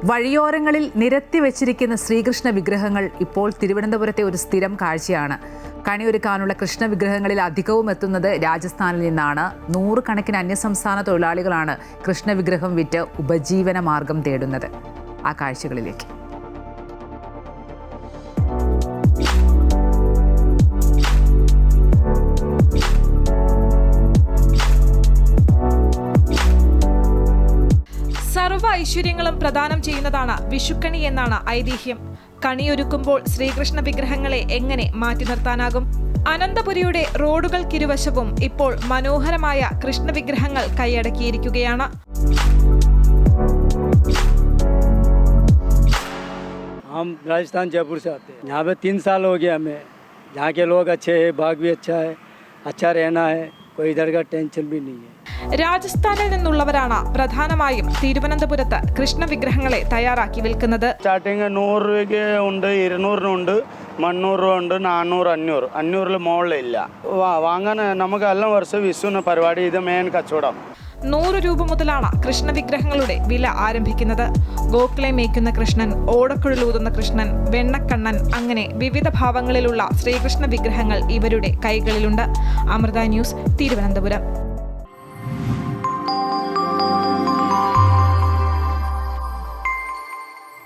വഴിയോരങ്ങളിൽ നിരത്തി വെച്ചിരിക്കുന്ന ശ്രീകൃഷ്ണ വിഗ്രഹങ്ങൾ ഇപ്പോൾ തിരുവനന്തപുരത്തെ ഒരു സ്ഥിരം കാഴ്ചയാണ്. കണിയൊരുക്കാനുള്ള കൃഷ്ണ വിഗ്രഹങ്ങളിൽ അധികവും എത്തുന്നത് രാജസ്ഥാനിൽ നിന്നാണ്. നൂറുകണക്കിന് അന്യസംസ്ഥാന തൊഴിലാളികളാണ് കൃഷ്ണ വിഗ്രഹം വിറ്റ് ഉപജീവന മാർഗം തേടുന്നത്. ആ കാഴ്ചകളിലേക്ക്. സർവ്വ ഐശ്വര്യങ്ങളും പ്രദാനം ചെയ്യുന്നതാണ് വിഷുക്കണി എന്നാണ് ഐതിഹ്യം. കണിയൊരുക്കുമ്പോൾ ശ്രീകൃഷ്ണ വിഗ്രഹങ്ങളെ എങ്ങനെ മാറ്റി നിർത്താനാകും? അനന്തപുരിയുടെ റോഡുകൾക്കിരുവശവും ഇപ്പോൾ മനോഹരമായ കൃഷ്ണ വിഗ്രഹങ്ങൾ കൈയടക്കിയിരിക്കുകയാണ്. हम राजस्थान जयपुर से आते हैं। यहाँ पे 3 साल हो गया हमें। यहाँ के लोग अच्छे हैं, भाग भी अच्छा रहना है, कोई इधर का टेंशन भी नहीं है. രാജസ്ഥാനിൽ നിന്നുള്ളവരാണ് പ്രധാനമായും തിരുവനന്തപുരത്ത് കൃഷ്ണ വിഗ്രഹങ്ങളെ തയ്യാറാക്കി വിൽക്കുന്നത്. സ്റ്റാർട്ടിങ് 100 രൂപയ്ക്ക് ഉണ്ട്, 200 ഉണ്ട്, 300 രൂപ ഉണ്ട്, 400, 500 മുകളിലില്ല. വാങ്ങാൻ നമുക്ക് എല്ലാ വർഷവും വിഷുവിന് പരിപാടി. ഇത് മെയിൻ കച്ചവടം. 100 രൂപ മുതലാണ് കൃഷ്ണ വിഗ്രഹങ്ങളുടെ വില ആരംഭിക്കുന്നത്. ഗോക്കളെ മേയ്ക്കുന്ന കൃഷ്ണൻ, ഓടക്കുഴലൂതുന്ന കൃഷ്ണൻ, വെണ്ണക്കണ്ണൻ, അങ്ങനെ വിവിധ ഭാവങ്ങളിലുള്ള ശ്രീകൃഷ്ണ വിഗ്രഹങ്ങൾ ഇവരുടെ കൈകളിലുണ്ട്. അമൃത ന്യൂസ്, തിരുവനന്തപുരം.